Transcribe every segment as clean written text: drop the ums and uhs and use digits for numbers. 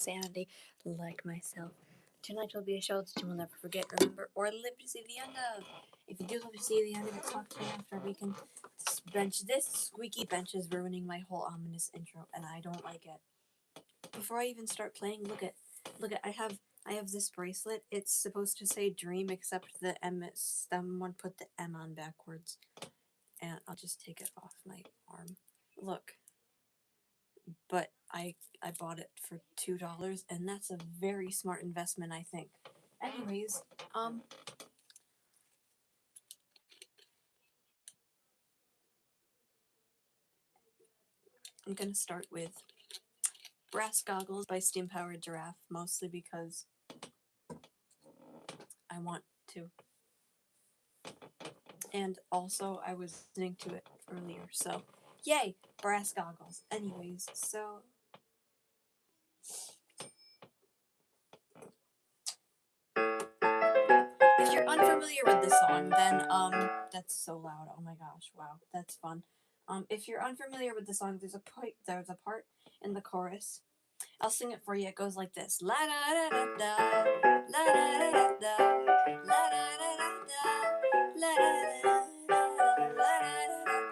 sanity like myself. Tonight will be a show that you will never forget, remember, or live to see the end of. If you do live to see the end of it, talk to me after we can bench. This squeaky bench is ruining my whole ominous intro, and I don't like it. Before I even start playing, look at I have this bracelet. It's supposed to say dream, except the M someone put the M on backwards. And I'll just take it off my arm. Look. But I bought it for $2, and that's a very smart investment, I think. Anyways, I'm gonna start with Brass Goggles by Steam Powered Giraffe, mostly because I want to. And also, I was listening to it earlier, so yay, Brass Goggles. Anyways, so if you're unfamiliar with this song, then that's so loud. Oh my gosh, wow, that's fun. If you're unfamiliar with the song, there's a part in the chorus. I'll sing it for you. It goes like this: la da da da da, la da da da da, la da da da da, la da da da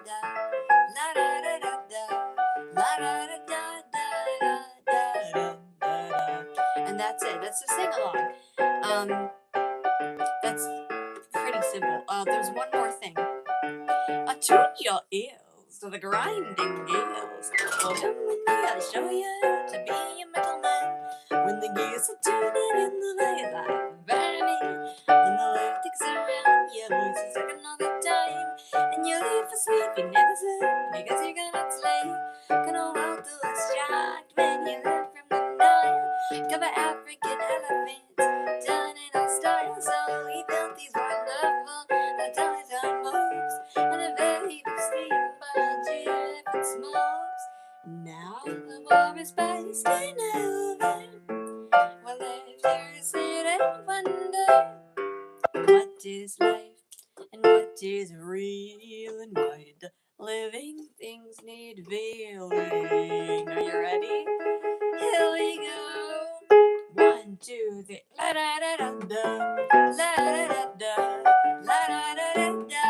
da, la da da da da, la da da da da, and that's it. That's the sing along. That's pretty simple. There's one more thing. Attune your ears to the grinding gears. Well, come with me, I'll show you how to be a metal man. When the gears are turning in the light like burning, when the electrics around your voice is taking all the time, and you leave for sleep, you never sleep because you cannot sleep. Gonna walk the shot when you learn from the night. Cover African elephants, done in our style, so we built these wonderful automaton moves. And a very big steam budget if it smokes. Now the war is bursting over. Well, if you sit and wonder what is life and what is real and why the living things need feeling. Are you ready? Here we go. 1, 2, 3. La da da da da. La da da da. La da da da da.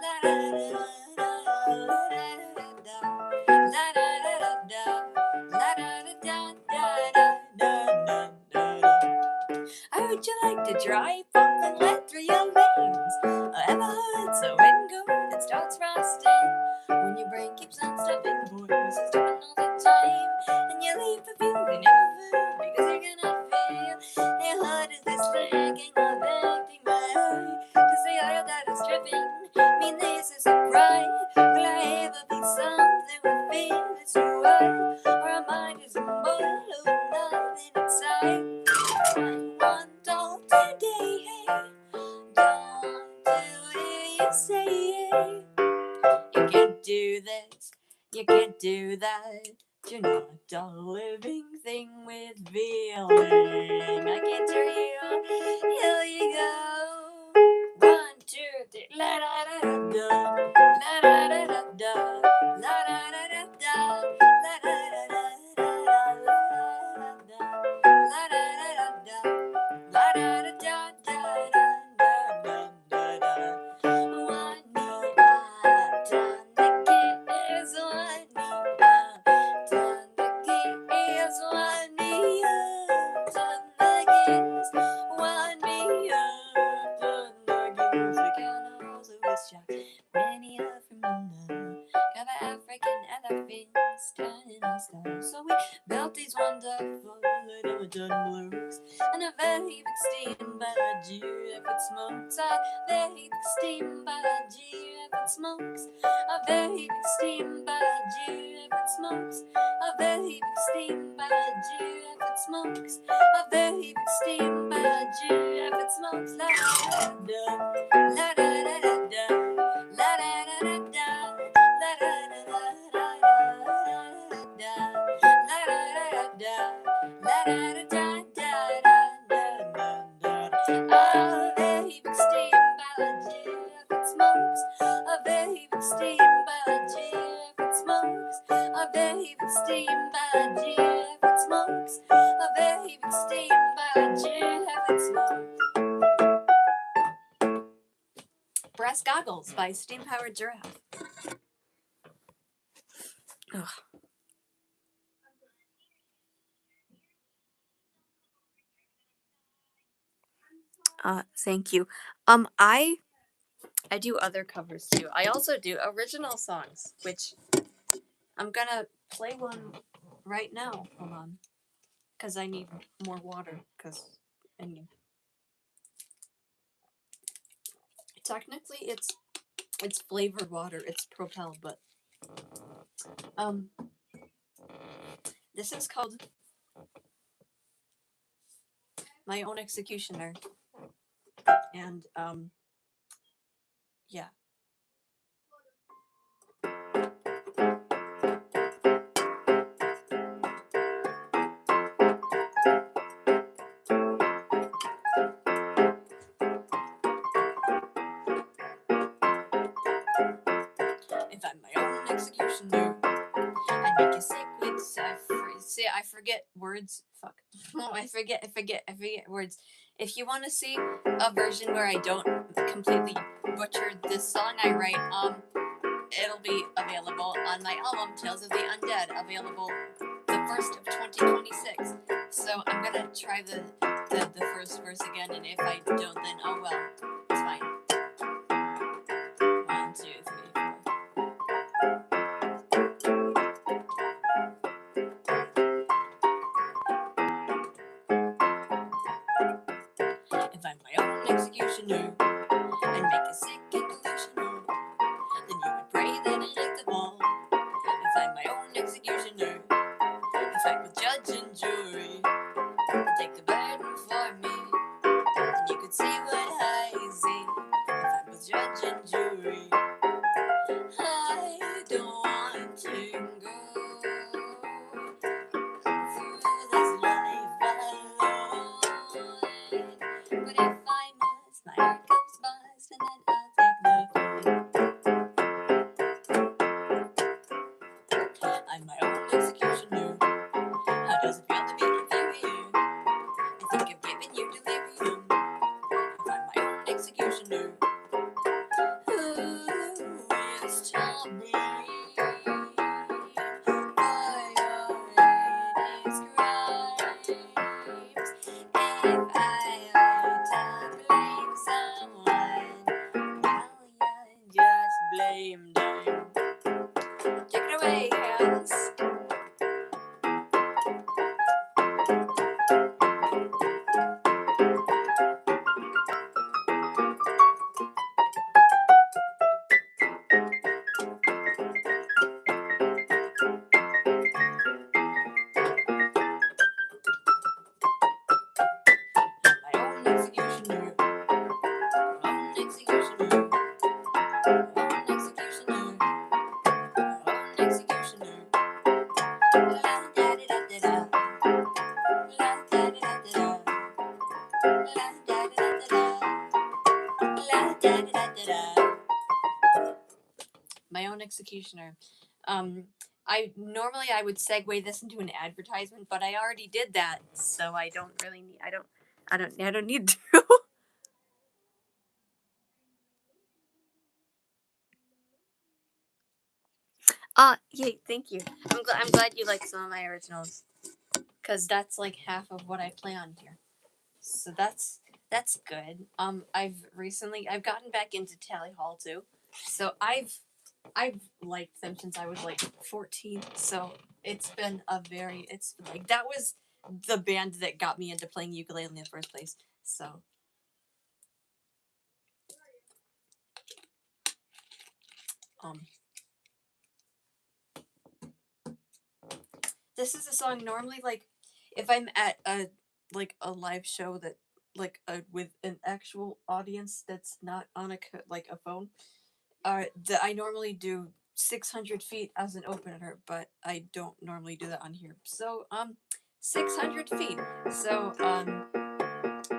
La da da da. La da da da. La da da da da da. How would you like to drive pumping lead through your veins? Ever heard so wind go that starts frosting? When your brain keeps on stopping, the voice is talking all the time, and you leave the field you never feel because you cannot feel. Your heart is this lagging, affecting my eye. To say oil that is dripping, mean this is a crime. Will I ever be something we feel it's too right? Or our mind is a boil of nothing inside. I want all today, don't do it, you say. You can't do this, you can't do that. You're not a living thing with feeling. I can't hear you. Here you go. 1, 2, 3. La da da da da. La da da da da. La da da da da. La da da da da. La da da da da. La da da da da da da da. Wind me up, turn the gears, wind me up, turn the gears, wind me up, turn the gears, wind me up, turn the gears. We can also shout many of them now. Cover African elephants, turning our style. So we built these wonderful little blues, and a very big steam by if it smokes. A very big steam by if it smokes. A very big steam by if it smokes. A very big steam by if it smokes. A very big steam by if it smokes. La da da da da da da. La da da da da. La da da da da da. La da da da da. La da da da da. A very big steam by if it smokes. A very big steam by if it smokes. A very big steam by if it smokes. A Glass Goggles by Steam Powered Giraffe. Ugh. Thank you. I do other covers too. I also do original songs, which I'm gonna play one right now. Hold on, because I need more water. Because I mean, technically it's flavored water. It's Propel, but this is called My Own Executioner, and yeah. If I'm my own executioner, I'd make you sick with see, I forget words. Fuck. I forget words. If you want to see a version where I don't completely butcher this song I write, it'll be available on my album Tales of the Undead, available the 1st of 2026. So I'm gonna try the first verse again, and if I don't, then oh well, it's fine. 1, 2, 3, 4. If I'm my own executioner and make a sick and delusional, then you would pray that I lick the ball. If I'm my own executioner, if I with judge and jury, and take the burden for me, then you could see what I see. If I was judge and jury, I don't want to go through this life alone. But if I must, my heart comes must, and then I'll take the fall. I'm my own executioner. How does it feel to be inferior? I think I've given you delirium. If I'm my own executioner, who is to blame for your latest crimes? If I were to blame someone, well, you just blame them. Take it away, hands. My own executioner. Own executioner. Own executioner. Own executioner. La da da da da. La da da da da. La da da da da. La da da da da. My own executioner. I would segue this into an advertisement, but I already did that, so I don't really need. I don't need to. Yay! Thank you. I'm glad you like some of my originals, cause that's like half of what I play on here. So that's good. I've gotten back into Tally Hall too. So I've liked them since I was like 14. So it's like that was the band that got me into playing ukulele in the first place. So this is a song normally, like if I'm at a live show that with an actual audience that's not on a phone. I normally do 600 feet as an opener, but I don't normally do that on here. So 600 feet. So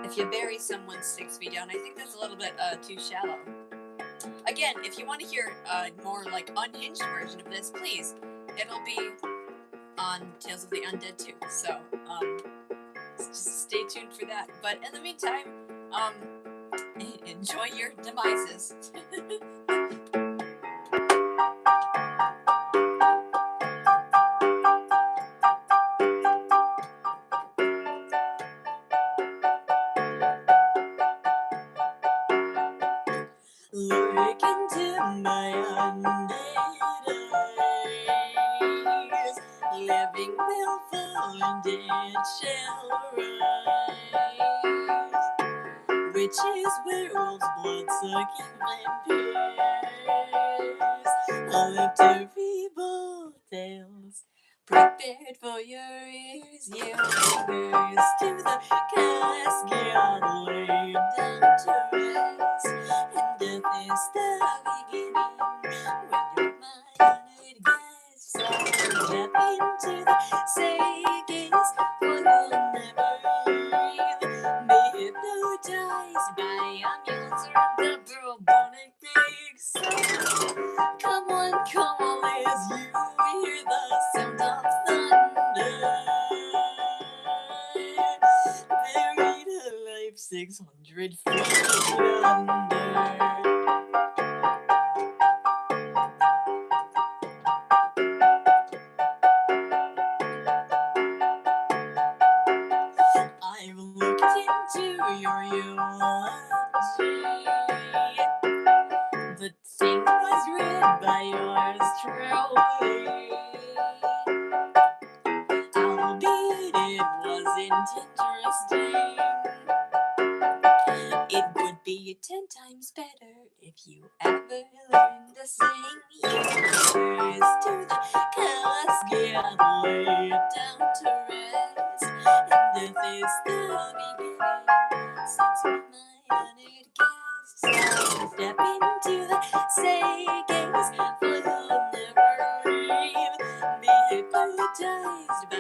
if you bury someone 6 feet down, I think that's a little bit too shallow. Again, if you want to hear a more like unhinged version of this, please, it'll be on Tales of the Undead too. So just stay tuned for that. But in the meantime, Enjoy your demises. Look into my undead eyes, living will fall and dead shall rise. Witches, werewolves, blood-sucking vampires, all up to feeble tales, prepared for your ears, years to the casket laid down to rest, and death is the beginning when your mind gets so step into the sages, for you'll never leave. Be hypnotized by a music of the bubonic plague. So come on, as you hear the sound of thunder. Buried alive 600 feet under. I've looked into your eulogy. The thing was read by yours truly. Albeit it wasn't interesting. It would be 10 times better if you ever learned to sing. Yours to the casket laid down to rest, and death is the beginning. Since my honored guests step into the sages, for you'll never leave. Be hypnotized by a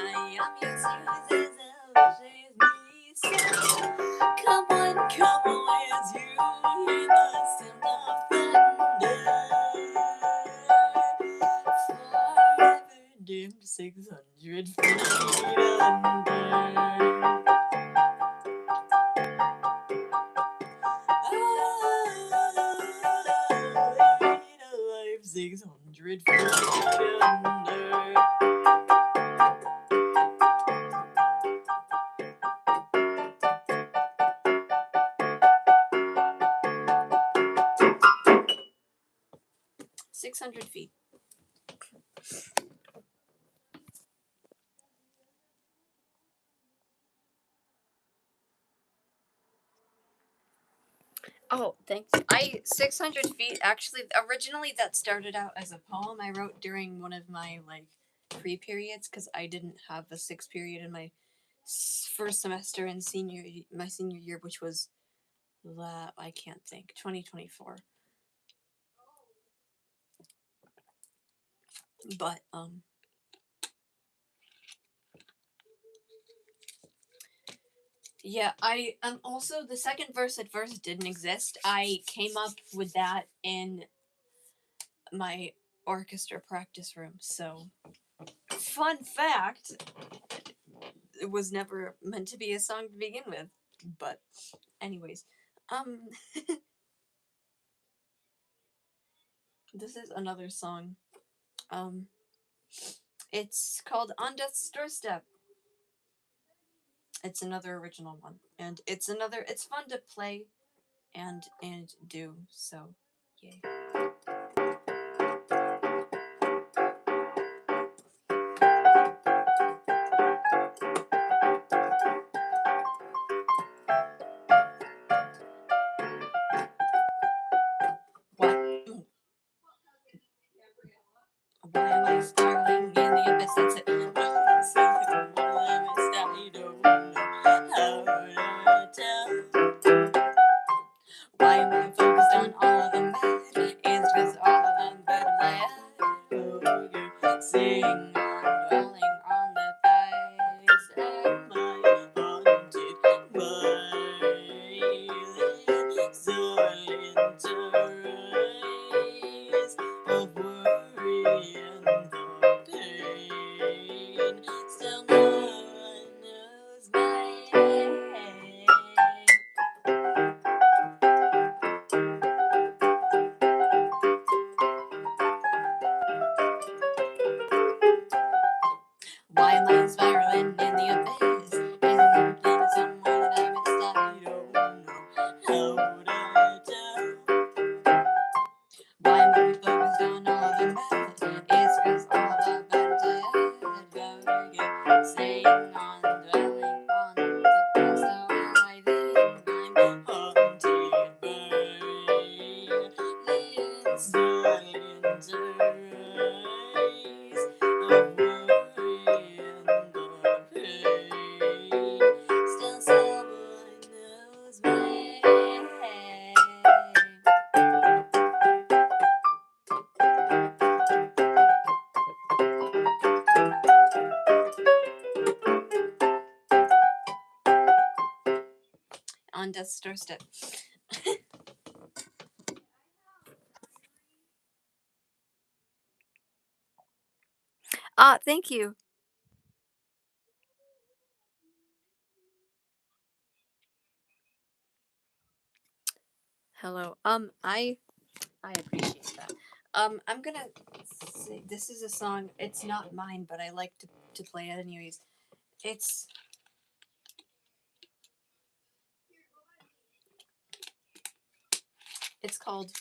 music that wishes me so. Come on, as you hear the sound of thunder. Forever dimmed 600 feet under. Alive 600 feet under. 600 feet. Oh, thanks. 600 feet, actually, originally that started out as a poem I wrote during one of my, pre-periods, because I didn't have a 6th period in my first semester in my senior year, which was, I can't think, 2024. But, yeah, also, the second verse at first didn't exist. I came up with that in my orchestra practice room, so fun fact, it was never meant to be a song to begin with. But anyways, this is another song. It's called On Death's Doorstep. It's another original one, and it's fun to play and do, so yay. Why am I starling in the abyss? That's it. Why am I focused on all of them bad? It's just all of them good and bad. Sing on, dwelling on the thighs of my haunted mind. So rise of worry and the pain. Still no one knows my on death's doorstep. Thank you. Hello. I appreciate that. I'm gonna say this is a song. It's not mine, but I like to play it anyways. It's it's called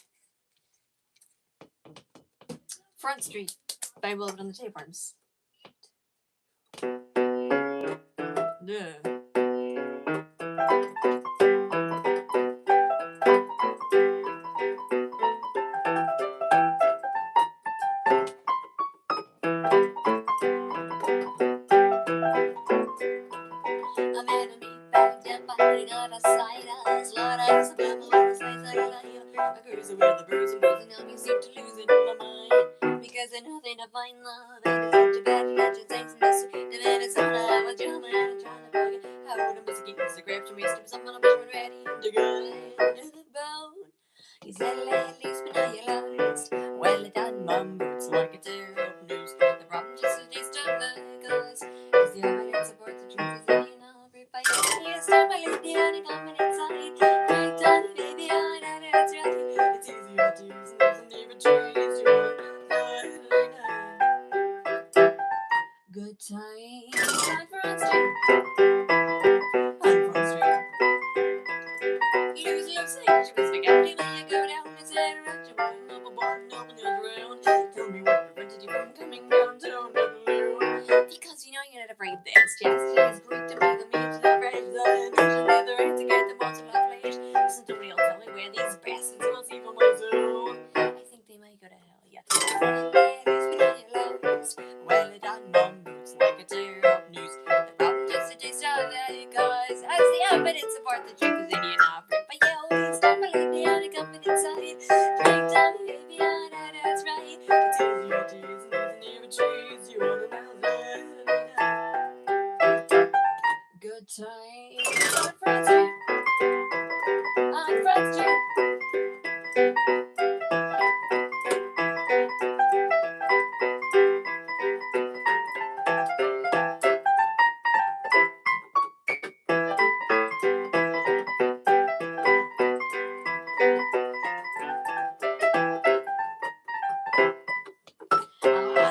Front Street by Wilbur and the Tapeworms. Yeah. I'm in a meat bag, and biting on a side of slut. I used to babble on the sides that I lie. I cruise with the birds and birds, and now you seem to lose it in my mind. Because there's nothing to find love, and it's such a bad legend, thanks and this. The man is on a have a drama, and I'm trying to plug it. How would I miss a game? It's a grab to me, stem someone, I'm ready to go. To the bone. You said it at least, but now you lost. Well, it done mum boots like a terrible news. The problem just a taste of the cause. Cause the evidence supports the truth is that you know every fight. You start by looking down and coming inside. Right down, baby, I know that's right. It's easier to use and doesn't even choose you. Good times on Front Street. On Front Street. Lose your sense, you must forget me when you go down and say, right, you're running up a bottom, up and around. Tell me what prevented you from coming downtown to the loo. Because you know you're not afraid dance. Just is great to me, the means of the fresh line. Should be the right to get the most of the flesh. Listen to real tell me where these bastards will see for myself. I think they might go to hell, yeah. Ladies, we know your loves. Well, it done mumbles like a tear of news. The problem just a taste of that, cause as the evidence support the truth is in you now. But you always start my lady on a coming inside. Drink down, baby, I know that's right. It's easier to use and doesn't even choose you on the mountain. Good times on Front Street. On Front Street.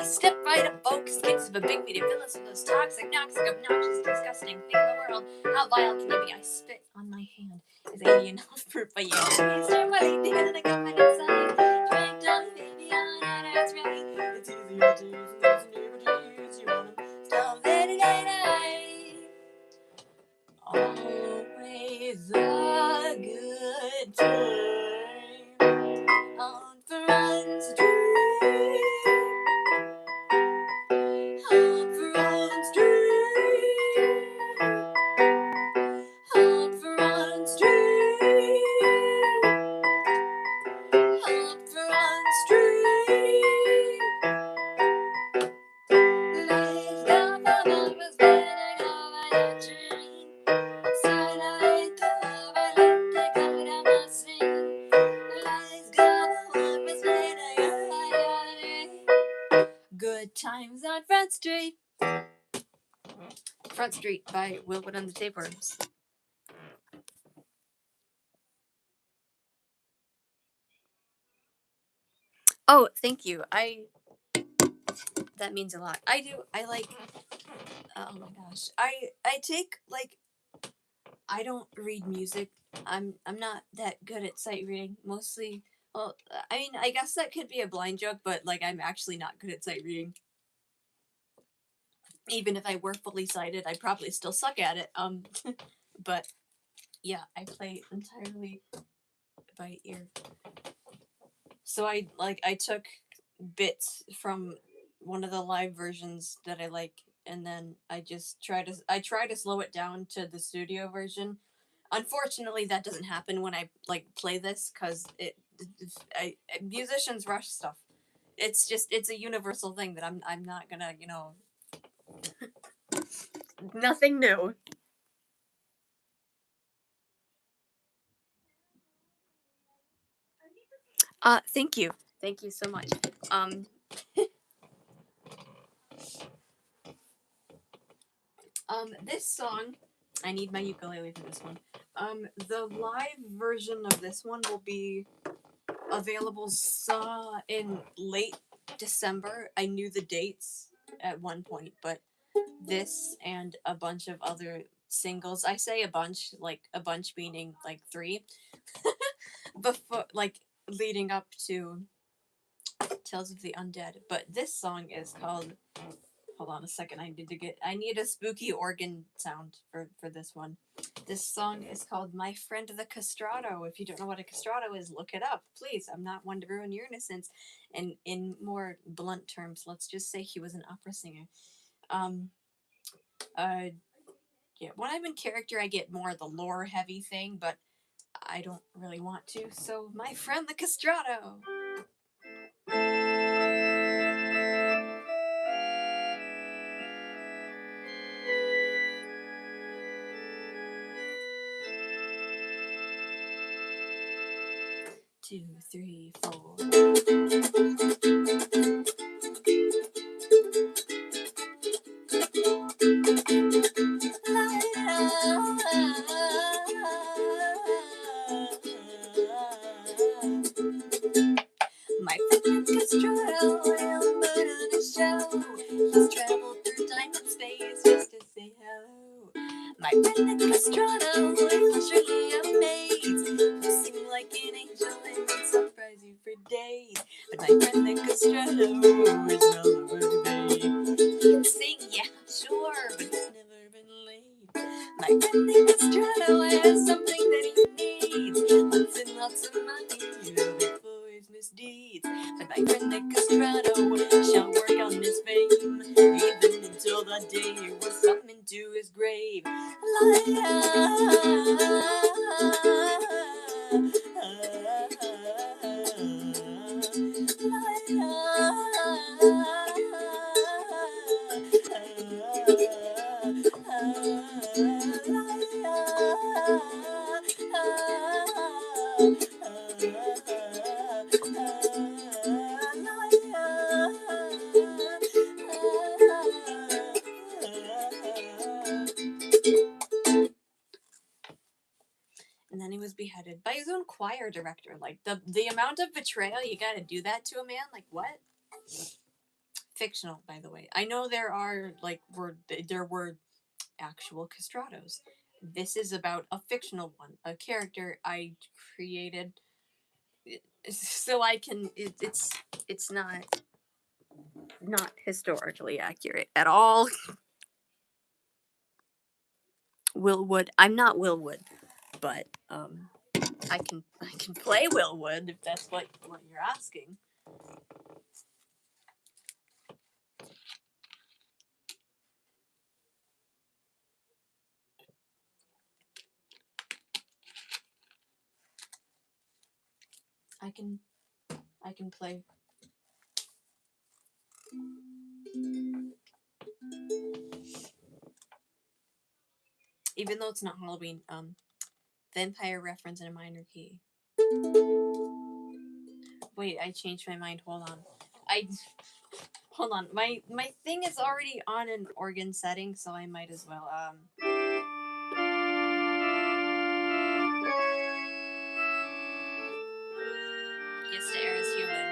Step right up, folks. Kids of a big meaty Phyllis with those toxic, obnoxious, disgusting thing in the world. How vile can you be? I spit on my hand. Is alien enough proof by you? Start my lady and I come inside. Drink down, baby, on that, that's right. It's easier to use and there's never to use you on them. Stop letting it always a good time on Front Street. On Front Street. On Front Street. On Front Street. Let's go for numbers, better go by the train. Starlight over, let the go down my scene. Let's go for numbers, better go by the train. Good times on Front Street. Front Street by Wilwood and the Tapeworms. Oh, thank you. That means a lot. I do. I like. Oh my gosh. I take like. I don't read music. I'm not that good at sight reading. Mostly. Well, I mean, I guess that could be a blind joke, but like I'm actually not good at sight reading. Even if I were fully sighted, I'd probably still suck at it. But yeah, I play entirely by ear. So I took bits from one of the live versions that I like, and then I try to slow it down to the studio version. Unfortunately, that doesn't happen when I like play this because musicians rush stuff. It's a universal thing that I'm not gonna nothing new. Thank you. Thank you so much. This song, I need my ukulele for this one. The live version of this one will be available in late December. I knew the dates at one point, but this and a bunch of other singles. I say a bunch, like a bunch meaning like three, before like leading up to Tales of the Undead. But this song is called. Hold on a second. I need a spooky organ sound for this one. This song is called "My Friend the Castrado." If you don't know what a castrado is, look it up, please. I'm not one to ruin your innocence. And in more blunt terms, let's just say he was an opera singer. Um, uh, yeah. When I'm in character, I get more of the lore heavy thing, but I don't really want to. So, my friend the castrado. 2, 3, 4. My friend Castrado will put on a show. He's traveled through time and space just to say hello. My friend Castrado will surely amaze. You seem like an angel and will surprise you for days. But my friend Castrado is not a babe. He can sing, yeah, sure, but he's never been laid. My friend Castrado has something that he needs. Lots and lots of money for his misdeeds. But my friend Castrado shall work on his fame, even until the day he was summoned to his grave. And then he was beheaded by his own choir director. Like the amount of betrayal you gotta do that to a man. Like what? Fictional, by the way. I know there were actual castrados. This is about a fictional one, a character I created, so I can. It's not historically accurate at all. Will Wood. I'm not Will Wood, but I can play Will Wood if that's what you're asking. I can play. Even though it's not Halloween, vampire reference in a minor key. Wait, I changed my mind. Hold on. I hold on. My thing is already on an organ setting, so I might as well. Gets to air as human.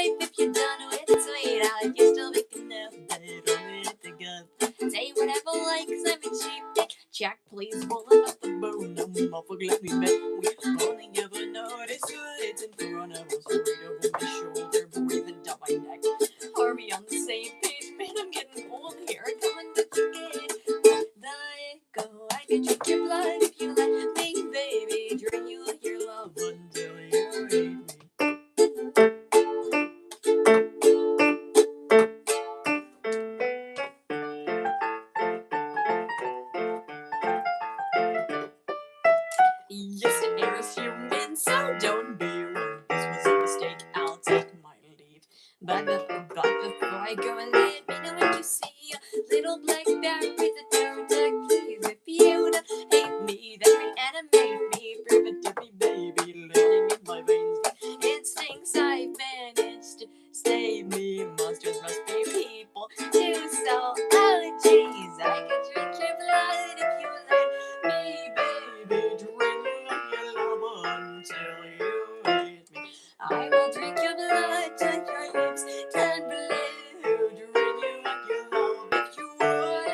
life if you're done with it, sweetheart. You're still big enough that it only hit the gut. Say whatever like, cause I'm a cheap dick. Jack, please rolling up the bone. I'm awful glad we met. We only ever noticed it's in front of us, right over my shoulder, breathing down my neck. Are we on the same page? Man, I'm getting old here. Coming with you again. Let go. I can drink your blood if you let me, baby. Drain you like your love until you hate me. Yes, it is human, so don't be rude. This was a mistake. I'll take my leave. But before I go, let me know when you see a little black bear with a toe keys. If you don't hate me, then reanimate me. Prove it to me, baby. Living in my veins. Instincts I managed to stay me. Monsters must be people too. So, oh jeez, I could drink your blood if you let me, baby. Drink your love until you hate me. I will drink your blood till your lips turn blue. Drink you like your love if you would.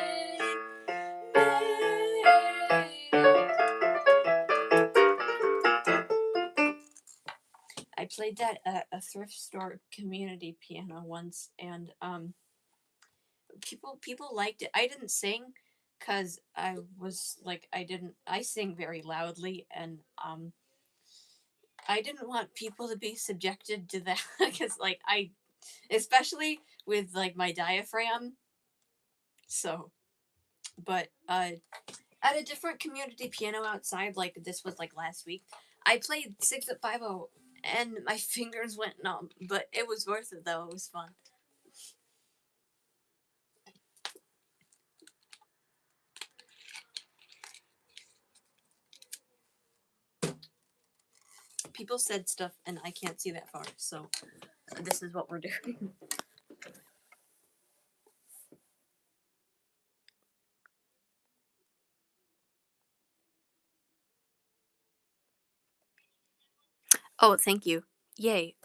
I played that at a thrift store community piano once, and people liked it. I didn't sing because I was like I sing very loudly, and I didn't want people to be subjected to that because like I especially with like my diaphragm. So, but at a different community piano outside, like this was like last week, I played 6 at 50 and my fingers went numb, but it was worth it though. It was fun. People said stuff and I can't see that far, so this is what we're doing. Oh, thank you. Yay.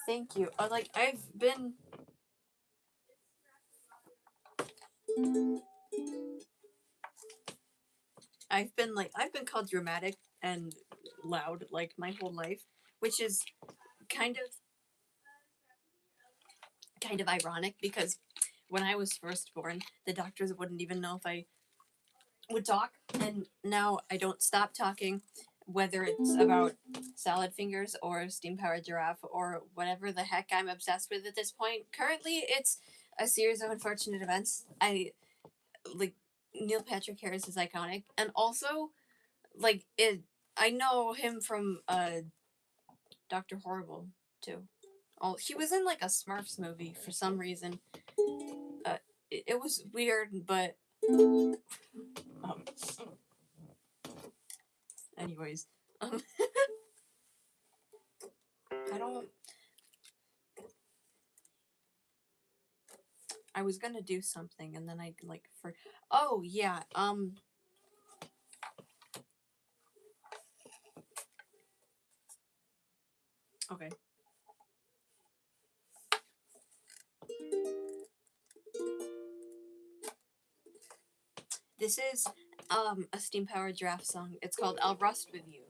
Thank you. Like I've been called dramatic and loud like my whole life, which is kind of ironic because when I was first born, the doctors wouldn't even know if I would talk, and now I don't stop talking, whether it's about salad fingers or steam powered giraffe or whatever the heck I'm obsessed with at this point. Currently, it's a series of unfortunate events. I like Neil Patrick Harris is iconic, and also like it. I know him from Doctor Horrible too. Oh, he was in like a Smurfs movie for some reason. It was weird, but um, anyways, I don't. I was gonna do something and then I like for. Oh yeah. Okay. This is a steam powered giraffe song. It's called "I'll Rust with You."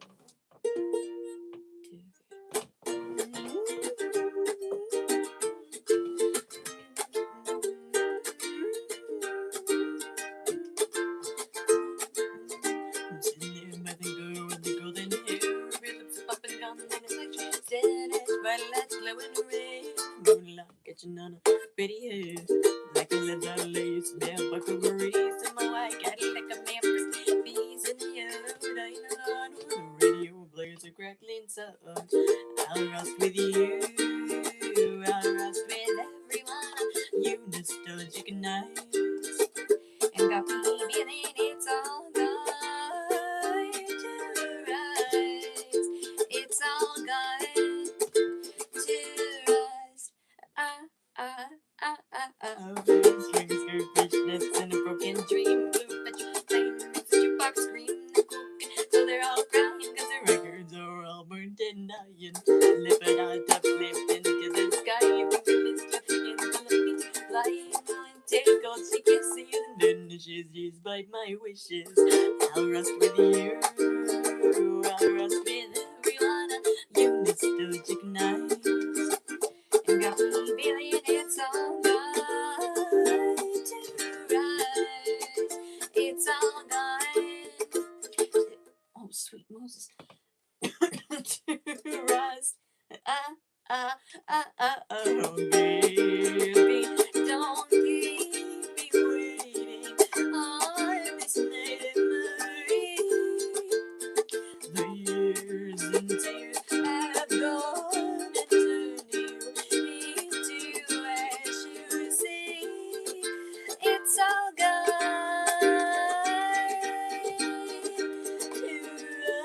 I'm sitting there by the girl with the golden hair, rhythms of popping gum and it's like stained by lights glowing red. Moonlight catching on a pretty hair, like a leather lace, there buckle grease, and my white Cadillac of Memphis, bees in the air, dying on the radio plays a crackling song. I'll rust with you, I'll rust with everyone. You nostalgic nights, and got me feeling it's all going to rise. It's all going to rise. Ah, ah, ah, ah, ah. Strings, skirt, fishnets, and a broken dream. Blue petrol flame, jukebox denying. Lift it out, uplift into the sky. You can lift up in the feet. Flying and take all she kisses you. And then she's used by my wishes. I'll rust with you. I'll rust with everyone. You nostalgic nights. And got me feeling it's alright to rise. It's alright. Oh, sweet Moses. To rise. Oh, baby, don't keep me waiting on this native Marie. The years and tears have gone and turned you into ash. You see, it's all gone to rise.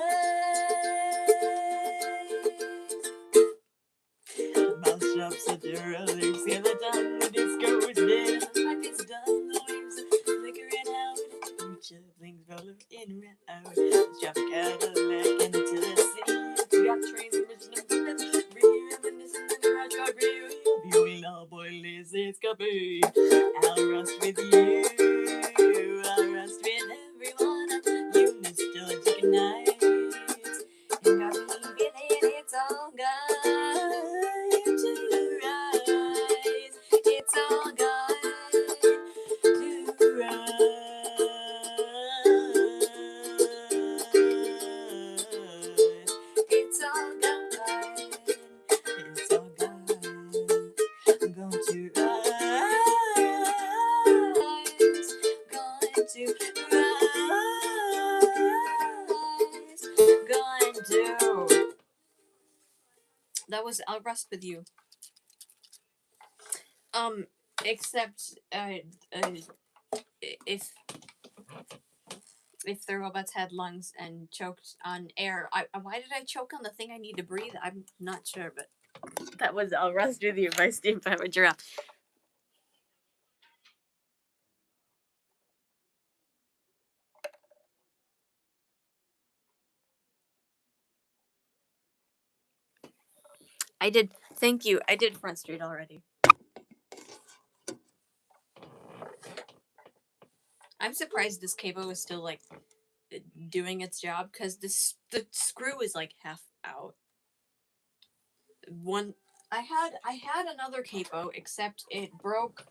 Mouth sharp, such a rolling skeleton. The disco is dead, life is done. The waves are flickering out. Future flings roll in and out. Drop a Cadillac into the city. We got trains and mission and bullets. Reminiscing in the garage car grill. Viewing all boy is escapade. I'll rust with you. I'll rust with everyone. You nostalgic nights. And got me feeling it's all gone to rise. It's all gone to rise. It's all gone. It's all gone. I'm going to rise. Going to rise. Going to. That was I'll rust with you. Except if the robots had lungs and choked on air, why did I choke on the thing I need to breathe? I'm not sure, but that was I'll rust with you by Steam Power Giraffe. I did. Thank you. I did Front Street already. I'm surprised this cable is still like doing its job because the screw is like half out. One I had another capo, except it broke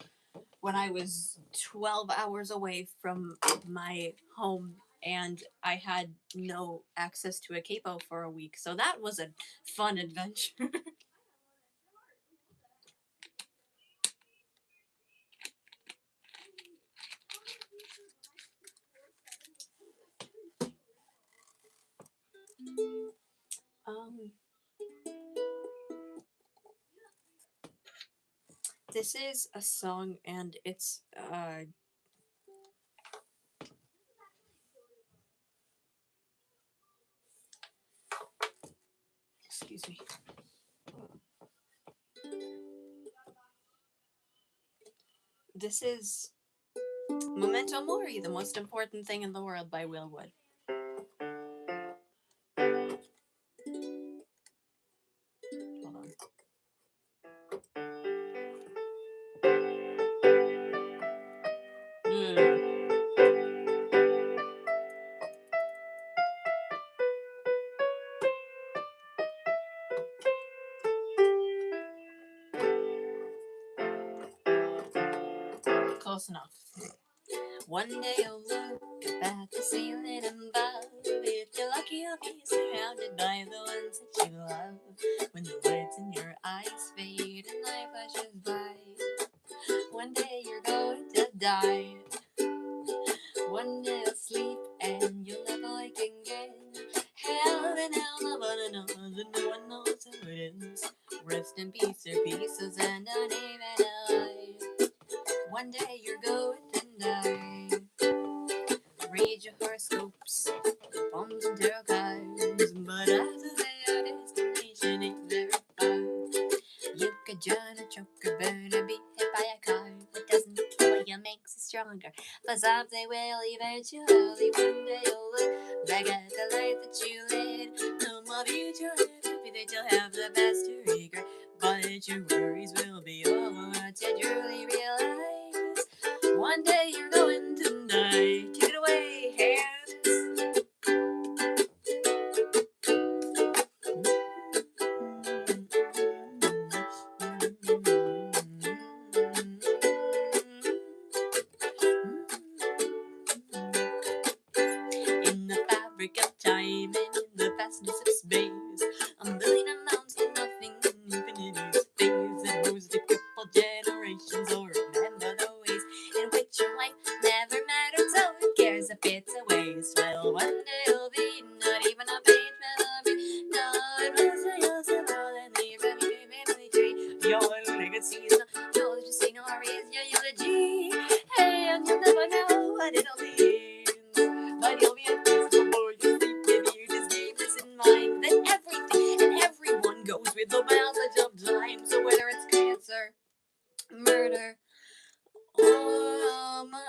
when I was 12 hours away from my home and I had no access to a capo for a week. So that was a fun adventure. um this is a song and it's excuse me. This is Momento Mori, the most important thing in the world by Will Wood. Hold on. Close enough. One day you'll look up at the ceiling above. If you're lucky, you'll be surrounded by the ones that you love. When the lights in your eyes fade and life flashes by, one day you're going to die. One day you'll sleep and you'll never wake again. Heaven, hell, nobody knows, and no one knows who it is. Rest in peace, or pieces and uneven alive. One day you're going to die. Read your horoscopes, palms and tarot cards, but either way our destination ain't very far. You could join a truck or burn or be hit by a car. What doesn't kill you makes you stronger. For some they will eventually. One day you'll look back at the life that you led. No more future, that you'll have the best to regret. But your worries will be over once you truly realize one day you're going to die. Take it away, hands. In the fabric of time and in the vastness of space, a million amounts to nothing, infinity's phase that moves to cripple generations. Or remember the ways in which your life never mattered, so who cares if it's a waste? Well, one day it'll be not even a page memory. No, it was a use of all that leaves a family tree. Your legacy's not yours to say, nor is your eulogy. Hey, and you'll never know what it'll be. But you'll be at peace before you sleep if you just keep this in mind, that everything and everyone goes with the passage of time. So whether it's cancer, murder, or homicide.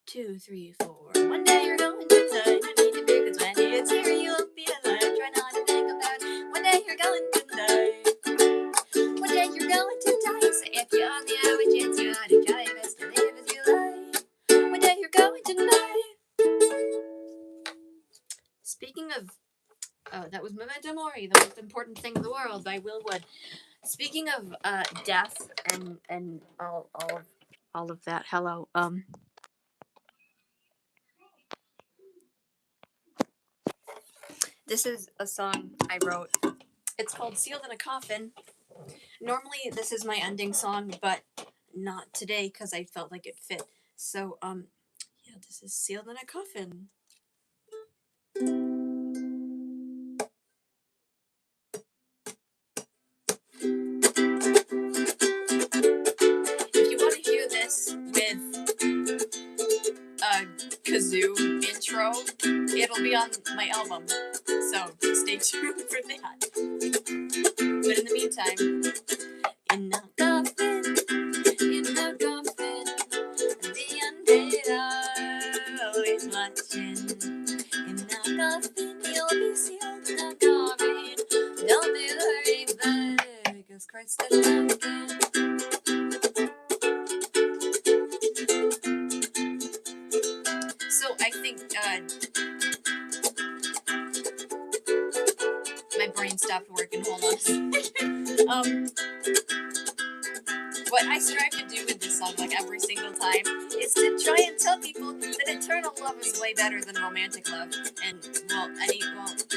2, 3, 4. One day you're going to die. I mean, if you could when it's here, you'll be alive. Try not to think about it. One day you're going to die. One day you're going to die. So if you're on the average chance, you ought to try your best to live as you like. One day you're going to die. Speaking of, that was Memento Mori, the most important thing in the world by Will Wood. Speaking of death and all of that. Hello. This is a song I wrote. It's called Sealed in a Coffin. Normally this is my ending song, but not today because I felt like it fit. So yeah, this is Sealed in a Coffin. If you want to hear this with a kazoo intro, it'll be on my album. So stay tuned for that. But in the meantime, in a coffin, the undead are always watching. In a coffin, you'll be sealed in a coffin. Don't be worried, because Christ has spoken. So I think my brain stopped working. Hold on. What I strive to do with this song, like every single time, is to try and tell people that eternal love is way better than romantic love. And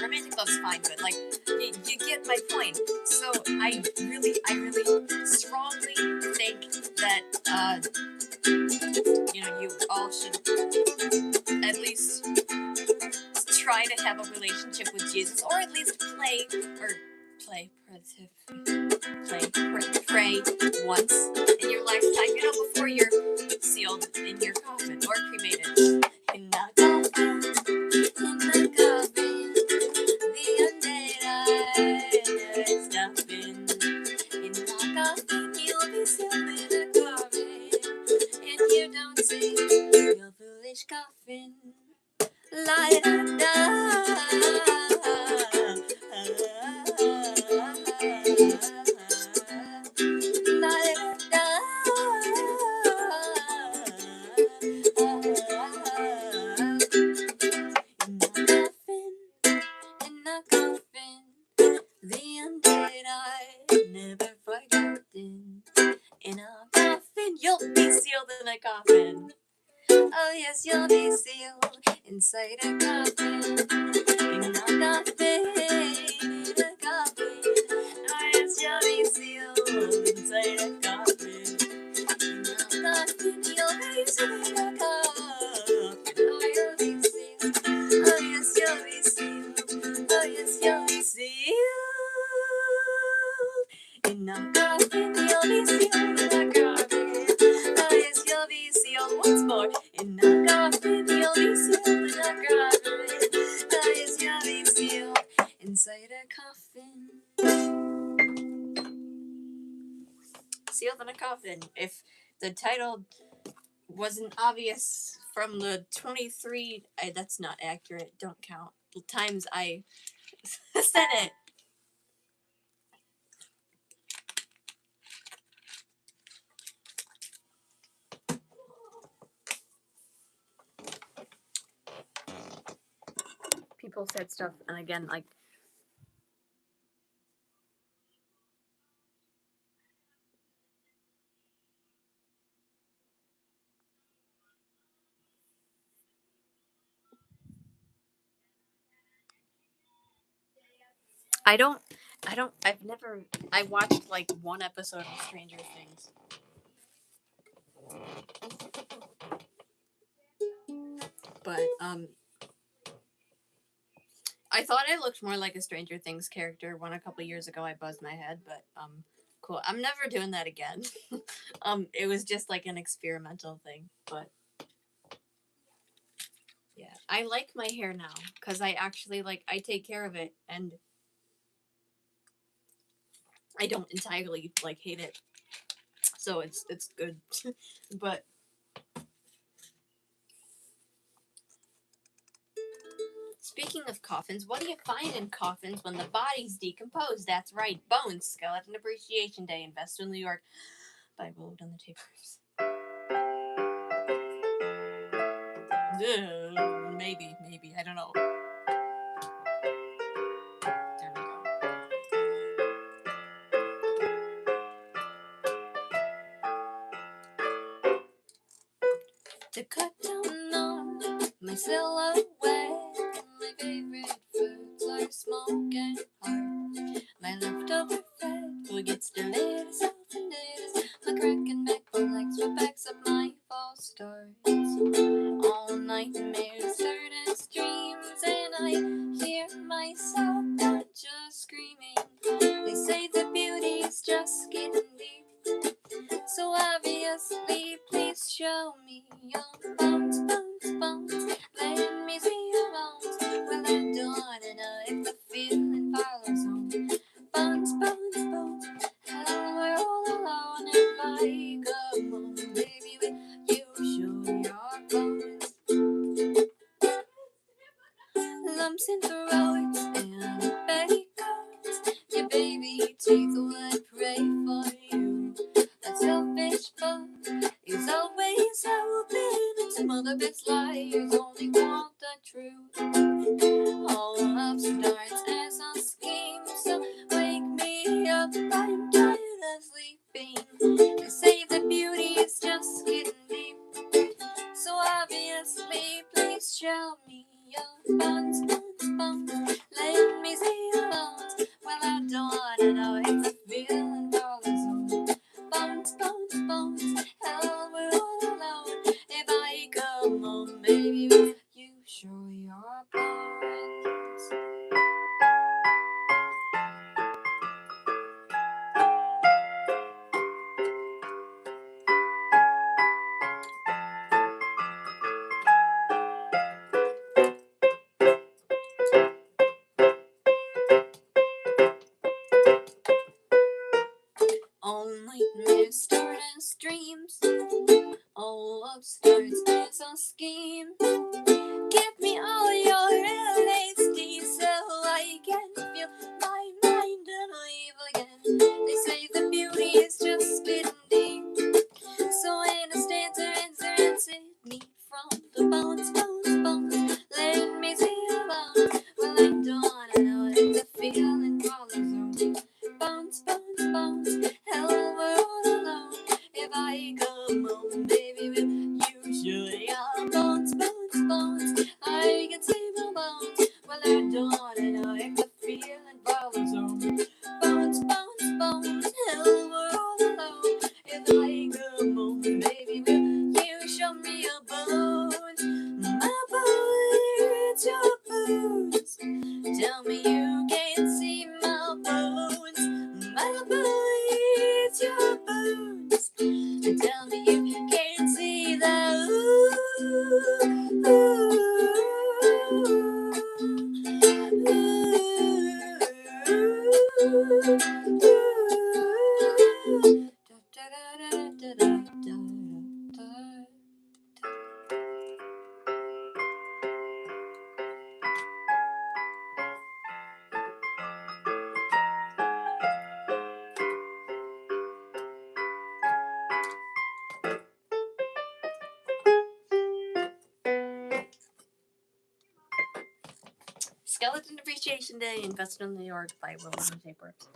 romantic love's fine, but like you get my point. So I really strongly think that you all should at least try to have a relationship with Jesus, or at least pray once in your lifetime, before you're sealed in your coffin or cremated. In a coffin, the undead are stuffing. In a coffin, you'll be sealed in a coffin, and you don't see your foolish coffin. La da da. You'll be sealed in a coffin. Oh yes, you'll be sealed inside a coffin. In a coffin, in a coffin. Oh yes, you'll be sealed inside a coffin. In a coffin, you'll be sealed in a coffin. Oh, you'll be sealed. Oh yes, you'll be sealed. Oh yes, you'll be sealed. In a coffin, you'll be sealed in a coffin. Oh yes, you'll be sealed once more. In a coffin, you'll be sealed in a coffin. Oh yes, you'll be sealed inside a coffin. Sealed in a coffin. If the title wasn't obvious from the 23, that's not accurate, don't count, times I said it. People said stuff, and again, like, I watched like one episode of Stranger Things. But, I thought I looked more like a Stranger Things character when a couple years ago I buzzed my head, but, cool. I'm never doing that again. It was just like an experimental thing, but yeah. I like my hair now, because I actually, like, I take care of it, and I don't entirely, like, hate it. So it's good. But speaking of coffins, what do you find in coffins when the bodies decompose? That's right, bones. Skeleton Appreciation Day in Vestal, New York, by Rolled on the Tapers. Maybe, I don't know. There we go. To cut down on my silhouette, my favorite foods are smoke and heart. My leftover fat forgets the latest often days. My cracking backbone like what backs up my false starts. All nightmares turn as dreams, and I hear myself not just screaming. They say the beauty is just getting deep, so obviously, please show me your bones, bones, bones. Let me see your bones. Well, I don't wanna know if the feeling follows on. Bones, bones, bones. Hell, we're all alone if I come home, baby, will you show your bones? Lumps in throats and petticoats. Your baby teeth would pray for you. That selfish fuck is always hoping, and some other bitch liars only want the truth. All love starts as a scheme, so wake me up, I'm tired of sleeping. They say the beauty is just getting deep, so obviously, please show me your bones, bones, bones. Let me see your bones. Well, I don't wanna know if the feeling follows on. Bones, bones, bones. Hell, we're all alone. If I come home, baby, will you show your bones? All nightmares start as dreams. All love starts as a scheme. Give me all your LSD so I can feel my mind and live again. They say the beauty is just getting deep, so when a stanza ends it me from the bones, bones, bones. Let me see your bones. Well, I don't wanna know if the feeling follows on. Bones, bones, bones. Hell, we're all alone. If I come home, baby, will you show your bones, bones, bones? I can see my bones. Well, I don't wanna know if the feeling follows on. Bones, bones, bones. Hell, we're all alone. If I come home, baby, will you show me your bones? My bones, your bones. Tell me you can't see my bones. My bones, your bones. Tell me you can't see the ooh, ooh, ooh. Skeleton Appreciation Day in Western New York by William J. Brooks.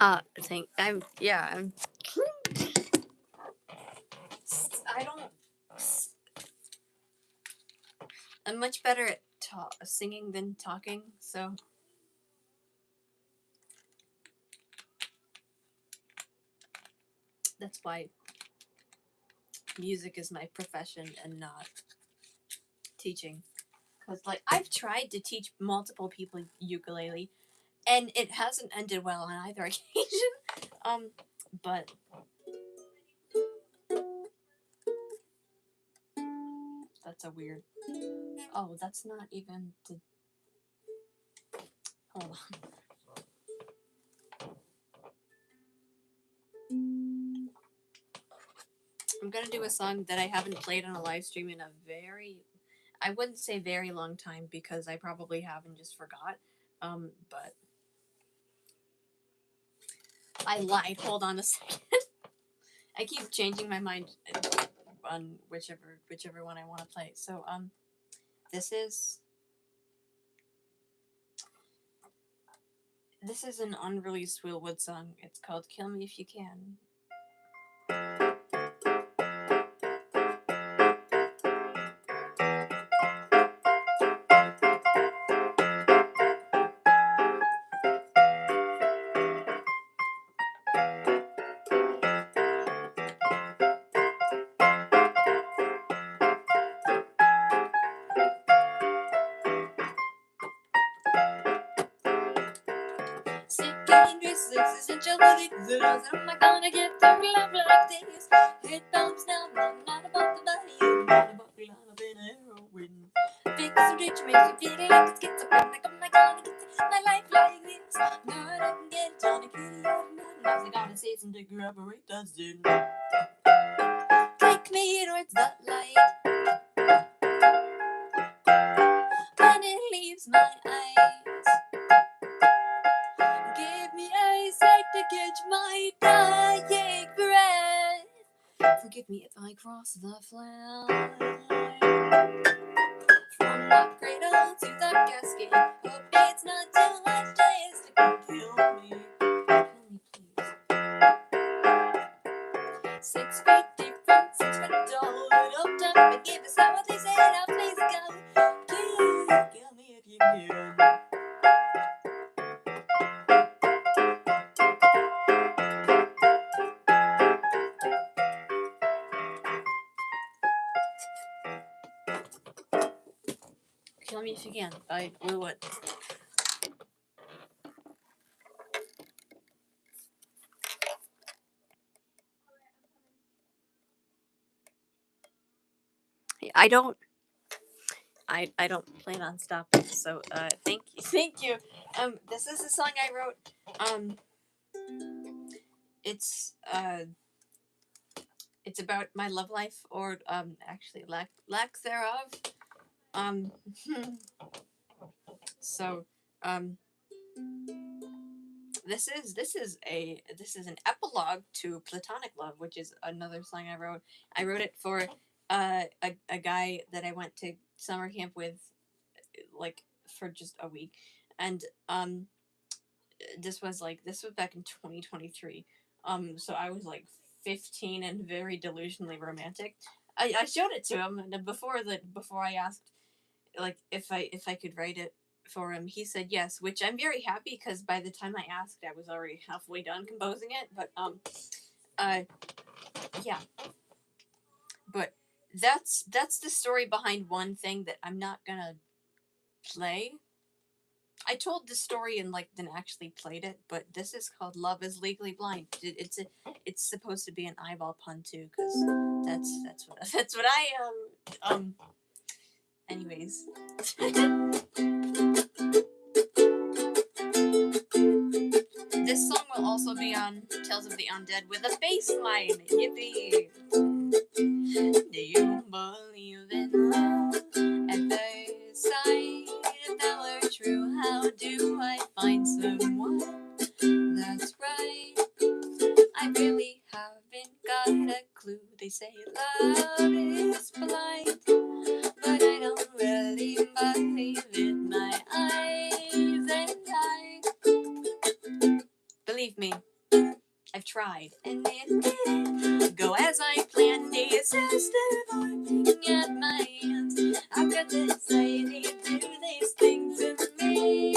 I don't. I'm much better at singing than talking, so that's why music is my profession and not teaching. Because, like, I've tried to teach multiple people ukulele, and it hasn't ended well on either occasion. But that's a weird. Oh, that's not even the. Hold on. I'm gonna do a song that I haven't played on a live stream in a I wouldn't say very long time because I probably have and just forgot. But I lied. Hold on a second. I keep changing my mind on whichever one I want to play. So this is an unreleased Willwood song. It's called "Kill Me If You Can." Sticking dresses, essential exits. Am I gonna get through love like this? Head bumps down, I'm not about the body, I'm not about the line of an heroin. Fix some ditch makes me feel like it's schizophrenic. Am I gonna get to my life like this? Not I can get it on a kitty or nothing. I was gonna say something to corroborate that sin. Take me towards the light when it leaves my eyes. Give me eyesight to catch my dying breath. Forgive me if I cross the flag. From the cradle to the casket. Hope it's not too much days to kill me. Kill me, please. 6 feet deep from 6 feet tall. Looked up and give us what they said. Now please go. Kill me if you can. Kill Me If You Can by Willwood. I don't plan on stopping. So thank you. This is a song I wrote. It's it's about my love life, or actually lack thereof. Um, so um, this is an epilogue to Platonic Love, which is another song I wrote. I wrote it for a guy that I went to summer camp with, like, for just a week, and this was back in 2023. So I was like 15 and very delusionally romantic. I showed it to him, and before I asked, like, if I could write it for him, he said yes, which I'm very happy, because by the time I asked, I was already halfway done composing it. But yeah, but that's the story behind one thing that I'm not gonna play. I told the story and, like, then actually played it, but this is called "Love Is Legally Blind." It's supposed to be an eyeball pun too, because that's what I Anyways, this song will also be on Tales of the Undead with a bass line. Yippee! Do you believe in love at first sight? If that were true, how do I find someone that's right? They say love is blind, but I don't really believe it. My eyes and believe me, I've tried, and it didn't go as I planned. Disaster barking at my hands. How could this lady do these things to me?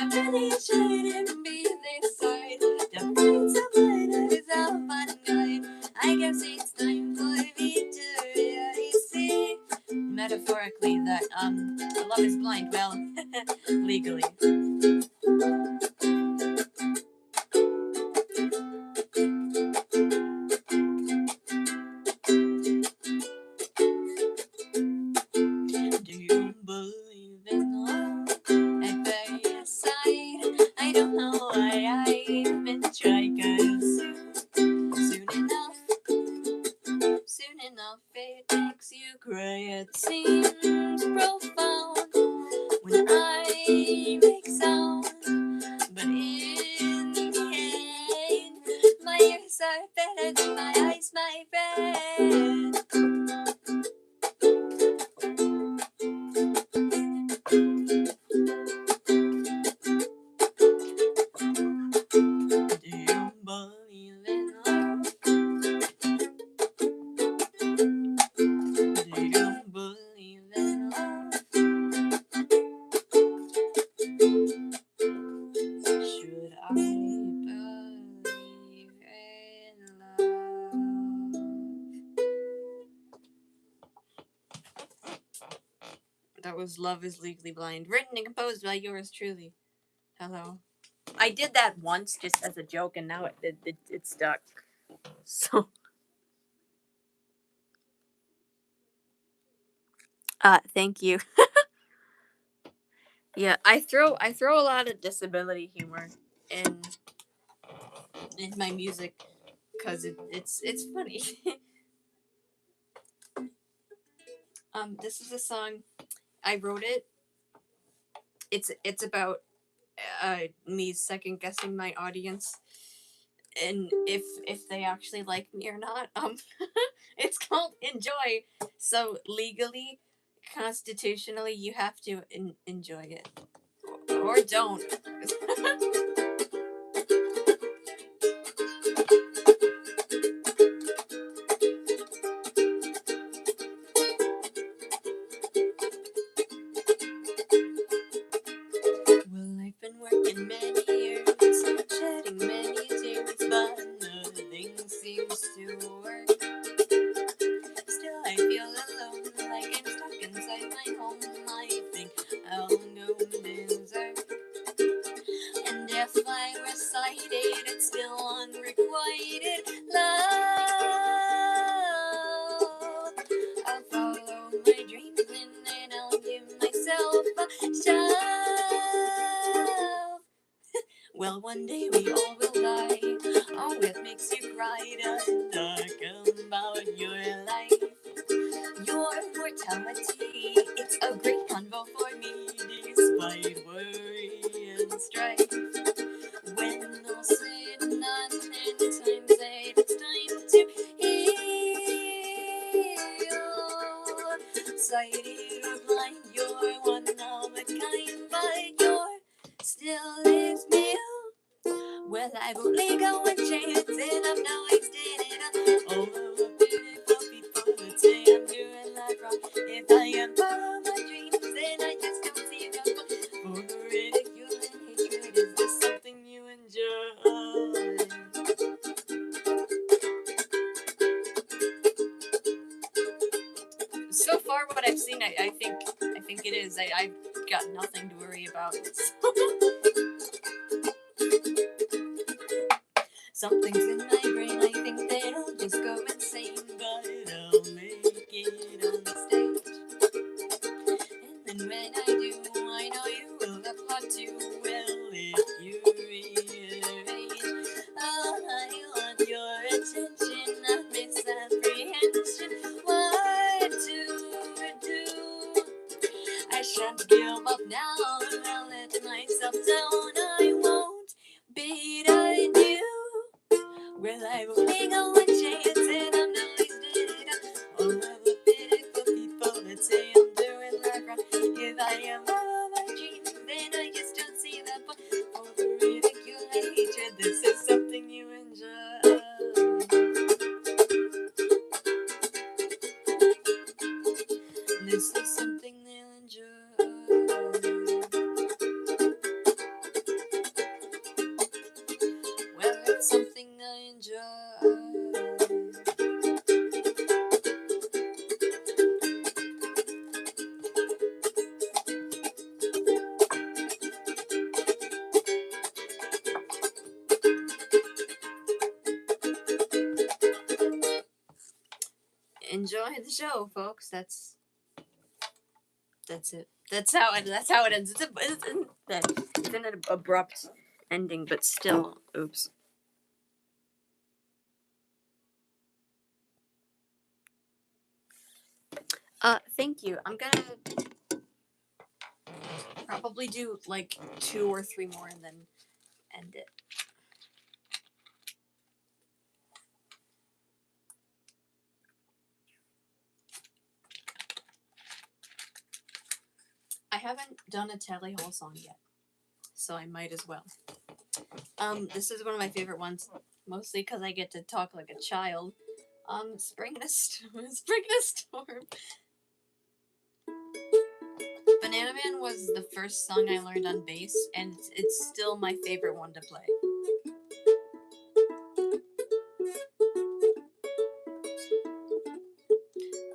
It really shouldn't be this hard to find someone who's a fun guy. I guess it's time for me to really see, metaphorically, that love is blind. Well, legally. Do you believe in love at first sight? I don't know why I even try, 'cause soon enough it makes you cry. It seems profound when I make sound, but in the end, my ears are better than my eyes, my friend. Do you believe in love? Do you believe in love? Should I believe in love? That was Love is Legally Blind, written and composed by yours truly. Hello. I did that once just as a joke, and now it stuck. So, thank you. Yeah, I throw a lot of disability humor in my music because it's funny. This is a song I wrote it. It's about me second guessing my audience and if they actually like me or not. It's called Enjoy. So legally, constitutionally, you have to enjoy it or don't. Well, I've been working many years, shedding many tears, but nothing seems to work. Still, I feel alone, like I'm stuck inside my home. I think I'll go berserk. And if I recite it, it's still unrequited love. I'll follow my dreams and then I'll give myself a shove. Well, one day we all will die. Oh, it makes you cry to talk about your life, your mortality. It's a great convo for me, despite worry and strife. When all said and done, and time said it's time to heal. Sighted or blind, you're one of a kind, but you're still is me. Well, I've only got one chance and I've now wasted it. Oh, beautiful people that say I'm doing life wrong. If I am follow my dreams, then I just don't see it come. For the ridicule and hatred, is this something you enjoy? So far, what I've seen, I think it is. I've got nothing to worry about. Something's in my brain, I think that I'll just go insane, but I'll make it on the stage. And then when I do, I know you will applaud too. Well, if you rearrange, oh, I want your attention, not misapprehension. What to do? I shan't give up now, I'll let myself down. I won't beat I do. Reliable one chance and I'm the least did. All of the pitiful people that say I'm doing life wrong. If I am all my dreams, then I just don't see that point. For the ridicule and hatred, this is something you enjoy. This is something they'll enjoy. Well, it's something I enjoy. Enjoy the show, folks. That's it. That's how it ends. It's an abrupt ending, but still, oops. Thank you. I'm gonna probably do like 2 or 3 more and then end it. I haven't done a tally hole song yet, so I might as well. This is one of my favorite ones, mostly because I get to talk like a child. Spring in a Storm. Banana Man was the first song I learned on bass, and it's still my favorite one to play.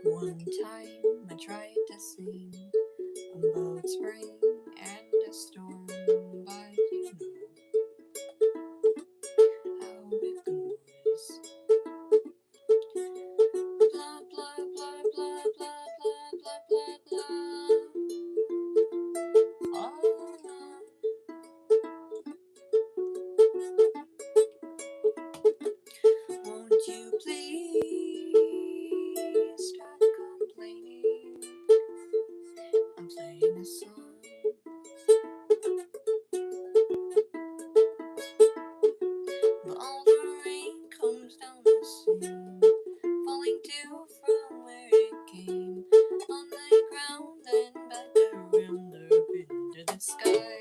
One time I tried to sing about spring and a storm, but you know how it goes. Blah blah blah blah blah blah blah blah blah. Won't you please stop complaining? I'm playing a song. But all the rain comes down the same, falling to from where it came, on the ground and back around up into the sky.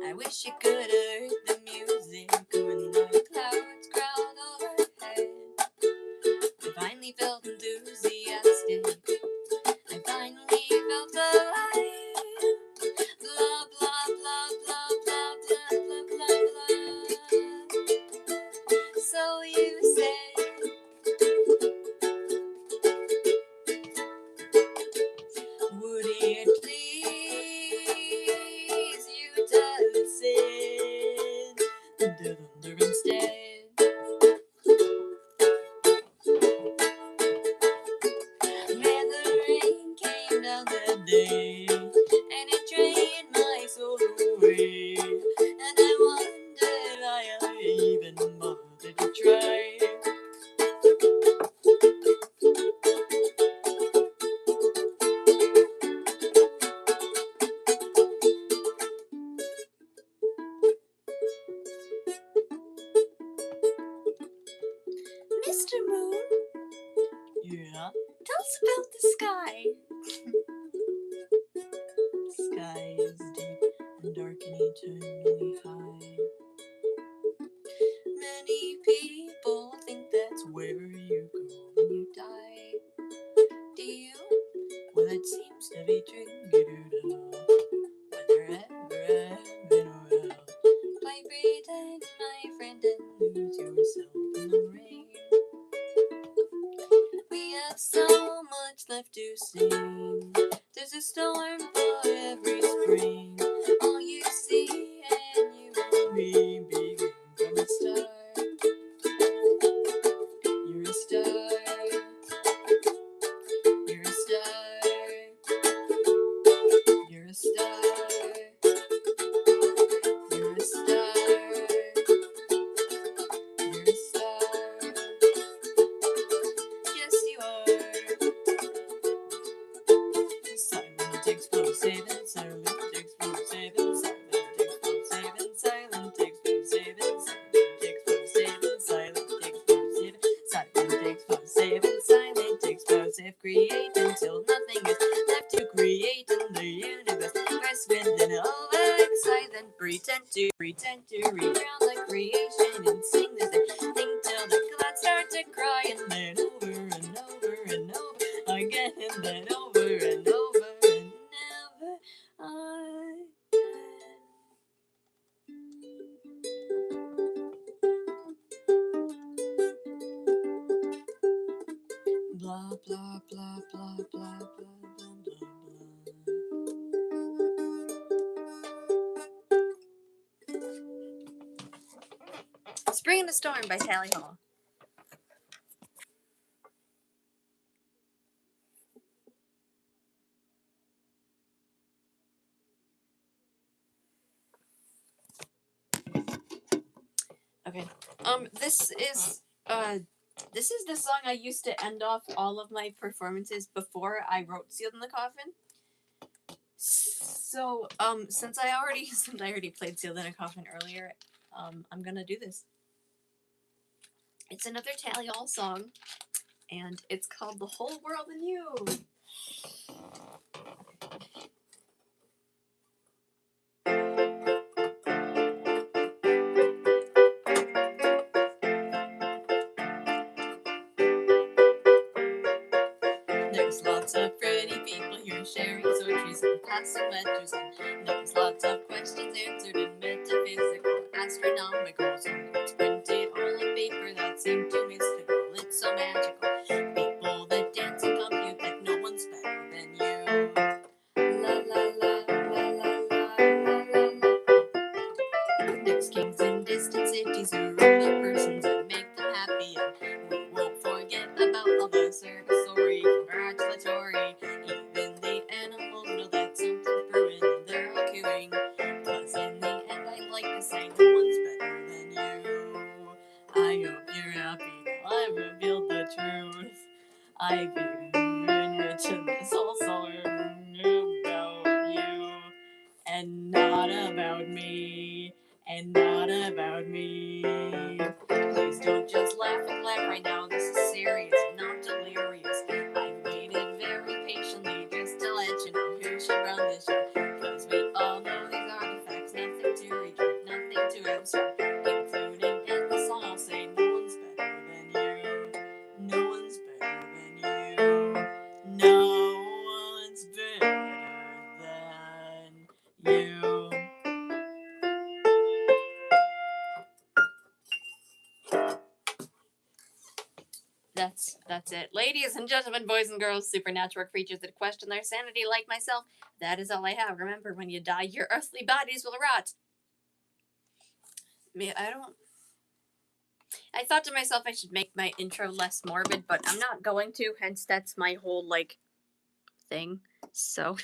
I wish you could have heard the music when the clouds crowd overhead. I finally felt enthusiastic. I finally felt alive. Blah blah blah blah blah blah blah blah blah. So you said, would it please you to listen to thunder instead? Man, the rain came down that day, and it drained my soul away. And I wondered why I even bothered to try. Mr. Moon? Yeah? Tell us about the sky. Sky is deep and dark and eternally high. Many people think that's where you go when you die. Do you? Well, it seems to be true. Whether ever I've been around. Play pretend, my friend, and lose yourself in the rain. We have so much left to sing. There's a storm for every spring. All you see and you will be begin from the start. You're a star. You're a star. You're a star. You're a star. You're a star. Yes, you are. Silent explosive and silent explosive and silent pretend to recount the creation and sing this thing till the clouds start to cry, and then over and over and over again, and then over and over and never again. Blah blah blah blah blah blah blah blah blah. Spring in the Storm by Tally Hall. Okay. This is the song I used to end off all of my performances before I wrote Sealed in the Coffin. So, since I already played Sealed in a Coffin earlier, I'm gonna do this. It's another Tally Hall song, and it's called The Whole World in You. There's lots of pretty people here sharing stories and passing letters, and there's lots of questions answered in metaphysical, astronomical. Some words printed on a paper that seem too mystical. It's so magical. People that dance and compute that no one's better than you. La la la la la la la la. There's kings in distant cities who rule their persons and make them happy, and we won't forget about all the servitory, congratulatory. Even the animals know that something's brewing and they're all queuing. 'Cause in the end I'd like to say no one's better than you. I hope you're happy now I've revealed the truth. I've even written this whole song about you, and not about me, and not about me. Please don't just laugh and clap right now. This is serious, not delirious. I've waited very patiently just to let you know who should run this show. 'Cause we all know these artifacts, nothing to reject, nothing to abstract, including in the song I'll say no one's better than you. No one's better than you. No one's better than you. That's it. Ladies and gentlemen, boys and girls, supernatural creatures that question their sanity like myself, that is all I have. Remember, when you die, your earthly bodies will rot. I thought to myself I should make my intro less morbid, but I'm not going to, hence that's my whole, thing. So,